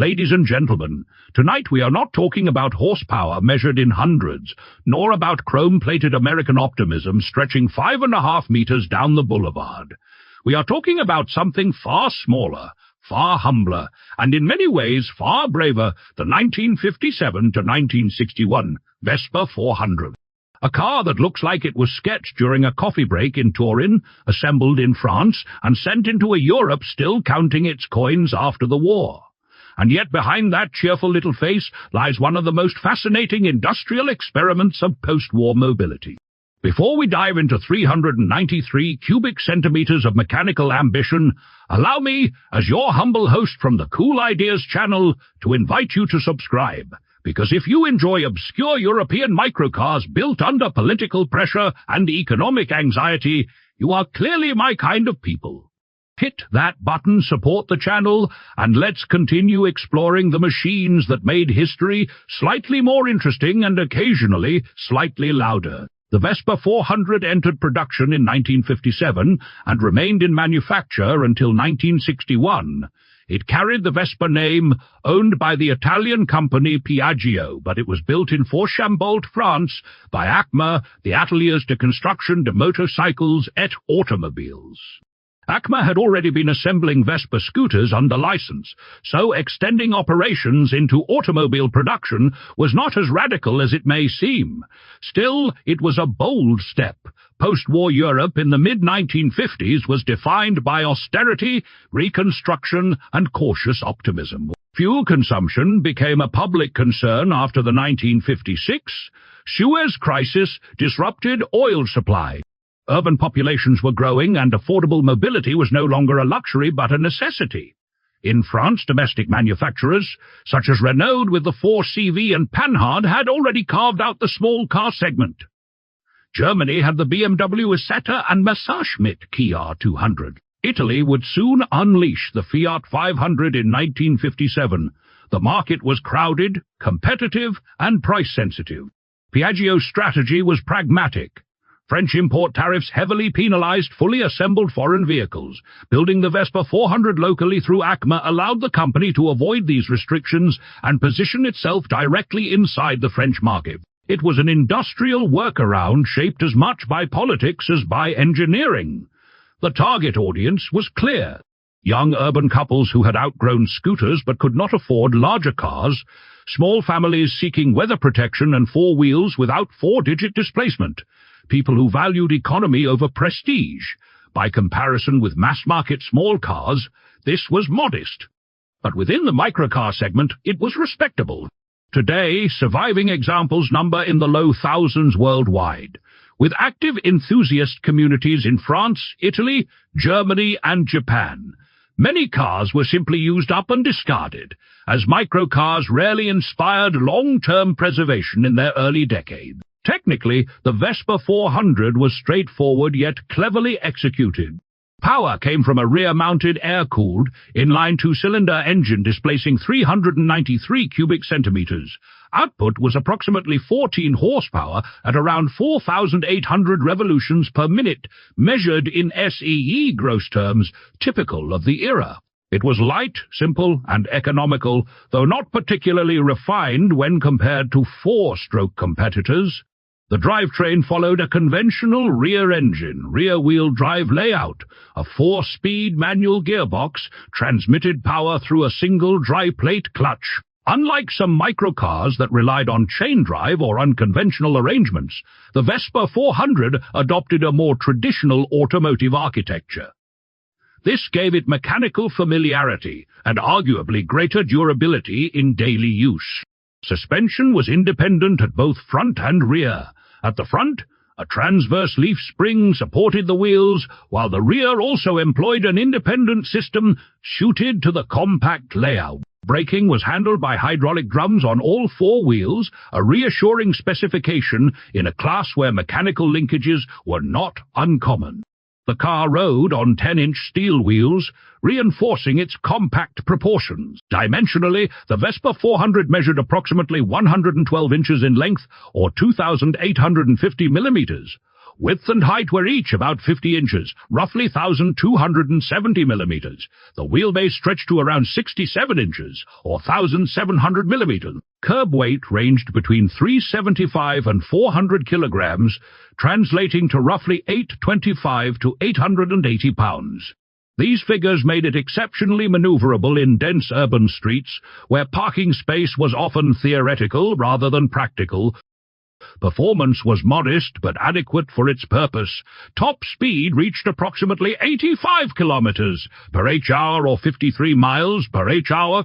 Ladies and gentlemen, tonight we are not talking about horsepower measured in hundreds, nor about chrome-plated American optimism stretching 5.5 meters down the boulevard. We are talking about something far smaller, far humbler, and in many ways far braver, the 1957 to 1961 Vespa 400. A car that looks like it was sketched during a coffee break in Turin, assembled in France, and sent into a Europe still counting its coins after the war. And yet behind that cheerful little face lies one of the most fascinating industrial experiments of post-war mobility. Before we dive into 393 cubic centimeters of mechanical ambition, allow me, as your humble host from the Cool Ideas channel, to invite you to subscribe. Because if you enjoy obscure European microcars built under political pressure and economic anxiety, you are clearly my kind of people. Hit that button, support the channel, and let's continue exploring the machines that made history slightly more interesting and occasionally slightly louder. The Vespa 400 entered production in 1957 and remained in manufacture until 1961. It carried the Vespa name, owned by the Italian company Piaggio, but it was built in Fourchambault, France, by ACMA, the Ateliers de Construction de Motorcycles et Automobiles. ACMA had already been assembling Vespa scooters under license, so extending operations into automobile production was not as radical as it may seem. Still, it was a bold step. Post-war Europe in the mid-1950s was defined by austerity, reconstruction, and cautious optimism. Fuel consumption became a public concern after the 1956 Suez Crisis disrupted oil supply. Urban populations were growing, and affordable mobility was no longer a luxury but a necessity. In France, domestic manufacturers, such as Renault with the 4CV and Panhard, had already carved out the small car segment. Germany had the BMW Isetta and Messerschmitt Kia 200. Italy would soon unleash the Fiat 500 in 1957. The market was crowded, competitive, and price-sensitive. Piaggio's strategy was pragmatic. French import tariffs heavily penalized fully assembled foreign vehicles. Building the Vespa 400 locally through ACMA allowed the company to avoid these restrictions and position itself directly inside the French market. It was an industrial workaround shaped as much by politics as by engineering. The target audience was clear. Young urban couples who had outgrown scooters but could not afford larger cars, small families seeking weather protection and four wheels without four-digit displacement, people who valued economy over prestige. By comparison with mass-market small cars, this was modest. But within the microcar segment, it was respectable. Today, surviving examples number in the low thousands worldwide, with active enthusiast communities in France, Italy, Germany, and Japan. Many cars were simply used up and discarded, as microcars rarely inspired long-term preservation in their early decades. Technically, the Vespa 400 was straightforward yet cleverly executed. Power came from a rear-mounted air-cooled, inline two-cylinder engine displacing 393 cubic centimeters. Output was approximately 14 horsepower at around 4,800 revolutions per minute, measured in SEE gross terms, typical of the era. It was light, simple, and economical, though not particularly refined when compared to four-stroke competitors. The drivetrain followed a conventional rear-engine, rear-wheel drive layout. A four-speed manual gearbox transmitted power through a single dry-plate clutch. Unlike some microcars that relied on chain drive or unconventional arrangements, the Vespa 400 adopted a more traditional automotive architecture. This gave it mechanical familiarity and arguably greater durability in daily use. Suspension was independent at both front and rear. At the front, a transverse leaf spring supported the wheels, while the rear also employed an independent system suited to the compact layout. Braking was handled by hydraulic drums on all four wheels, a reassuring specification in a class where mechanical linkages were not uncommon. The car rode on 10-inch steel wheels, reinforcing its compact proportions. Dimensionally, the Vespa 400 measured approximately 112 inches in length, or 2,850 millimeters. Width and height were each about 50 inches, roughly 1,270 millimeters. The wheelbase stretched to around 67 inches, or 1,700 millimeters. Curb weight ranged between 375 and 400 kilograms, translating to roughly 825 to 880 pounds. These figures made it exceptionally maneuverable in dense urban streets, where parking space was often theoretical rather than practical. Performance was modest but adequate for its purpose. Top speed reached approximately 85 kilometers per h-hour or 53 miles per h-hour.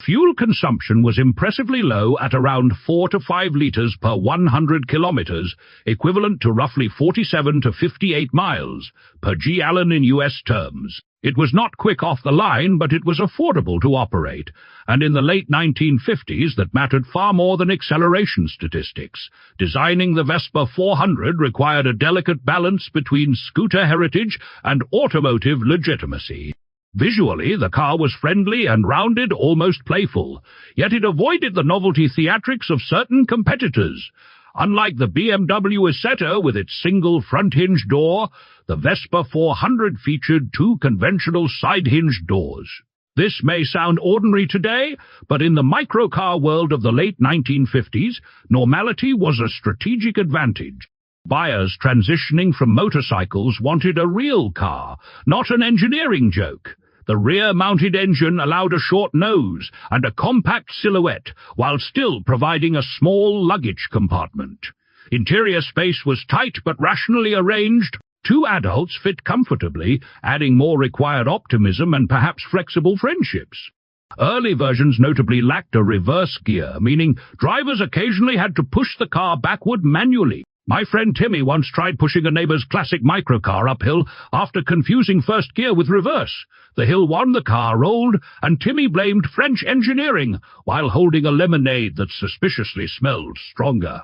Fuel consumption was impressively low at around 4 to 5 liters per 100 kilometers, equivalent to roughly 47 to 58 miles per gallon in US terms. It was not quick off the line, but it was affordable to operate, and in the late 1950s that mattered far more than acceleration statistics. Designing the Vespa 400 required a delicate balance between scooter heritage and automotive legitimacy. Visually, the car was friendly and rounded, almost playful, yet it avoided the novelty theatrics of certain competitors. Unlike the BMW Isetta with its single front-hinged door, the Vespa 400 featured two conventional side-hinged doors. This may sound ordinary today, but in the microcar world of the late 1950s, normality was a strategic advantage. Buyers transitioning from motorcycles wanted a real car, not an engineering joke. The rear-mounted engine allowed a short nose and a compact silhouette, while still providing a small luggage compartment. Interior space was tight but rationally arranged. Two adults fit comfortably, adding more required optimism and perhaps flexible friendships. Early versions notably lacked a reverse gear, meaning drivers occasionally had to push the car backward manually. My friend Timmy once tried pushing a neighbor's classic microcar uphill after confusing first gear with reverse. The hill won, the car rolled, and Timmy blamed French engineering while holding a lemonade that suspiciously smelled stronger.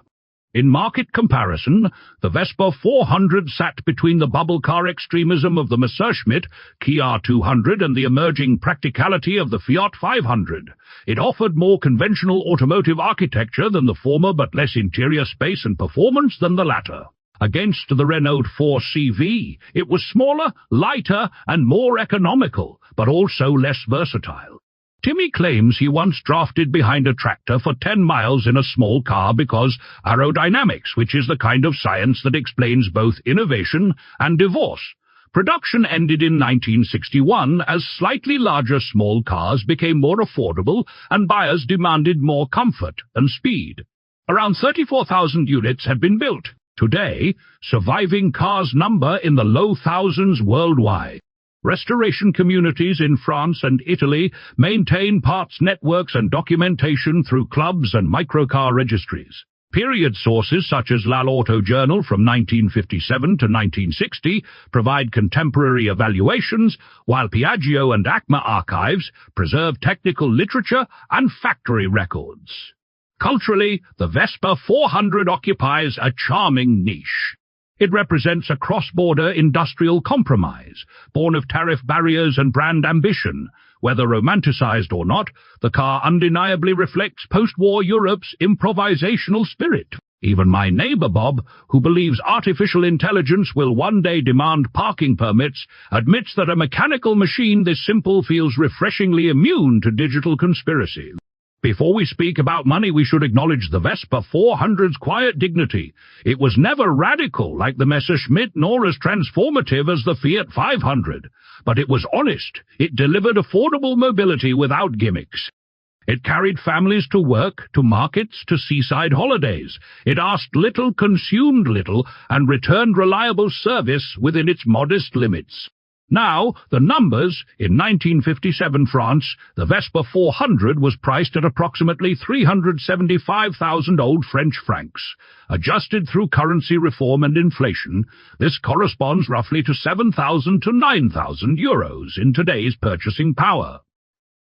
In market comparison, the Vespa 400 sat between the bubble car extremism of the Messerschmitt Kia 200 and the emerging practicality of the Fiat 500. It offered more conventional automotive architecture than the former, but less interior space and performance than the latter. Against the Renault 4CV, it was smaller, lighter, and more economical, but also less versatile. Timmy claims he once drafted behind a tractor for 10 miles in a small car because aerodynamics, which is the kind of science that explains both innovation and divorce. Production ended in 1961 as slightly larger small cars became more affordable and buyers demanded more comfort and speed. Around 34,000 units had been built. Today, surviving cars number in the low thousands worldwide. Restoration communities in France and Italy maintain parts networks and documentation through clubs and microcar registries. Period sources such as l'Auto Journal from 1957 to 1960 provide contemporary evaluations, while Piaggio and ACMA archives preserve technical literature and factory records. Culturally, the Vespa 400 occupies a charming niche. It represents a cross-border industrial compromise, born of tariff barriers and brand ambition. Whether romanticized or not, the car undeniably reflects post-war Europe's improvisational spirit. Even my neighbor Bob, who believes artificial intelligence will one day demand parking permits, admits that a mechanical machine this simple feels refreshingly immune to digital conspiracy. Before we speak about money, we should acknowledge the Vespa 400's quiet dignity. It was never radical like the Messerschmitt, nor as transformative as the Fiat 500. But it was honest. It delivered affordable mobility without gimmicks. It carried families to work, to markets, to seaside holidays. It asked little, consumed little, and returned reliable service within its modest limits. Now, the numbers. In 1957 France, the Vespa 400 was priced at approximately 375,000 old French francs. Adjusted through currency reform and inflation, this corresponds roughly to 7,000 to 9,000 euros in today's purchasing power.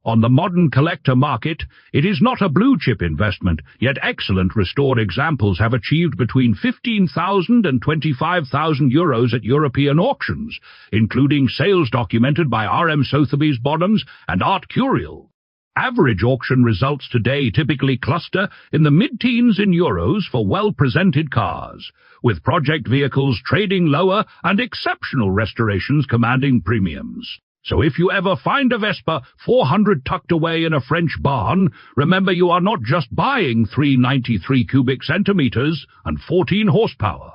On the modern collector market, it is not a blue-chip investment, yet excellent restored examples have achieved between 15,000 and 25,000 euros at European auctions, including sales documented by R.M. Sotheby's Bonhams and Art Curial. Average auction results today typically cluster in the mid-teens in euros for well-presented cars, with project vehicles trading lower and exceptional restorations commanding premiums. So if you ever find a Vespa 400 tucked away in a French barn, remember you are not just buying 393 cubic centimeters and 14 horsepower.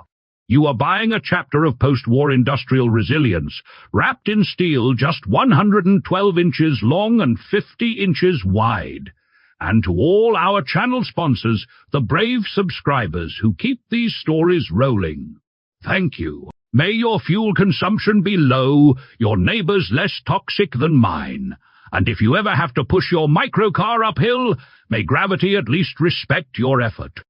You are buying a chapter of post-war industrial resilience, wrapped in steel just 112 inches long and 50 inches wide. And to all our channel sponsors, the brave subscribers who keep these stories rolling, thank you. May your fuel consumption be low, your neighbors less toxic than mine. And if you ever have to push your microcar uphill, may gravity at least respect your effort.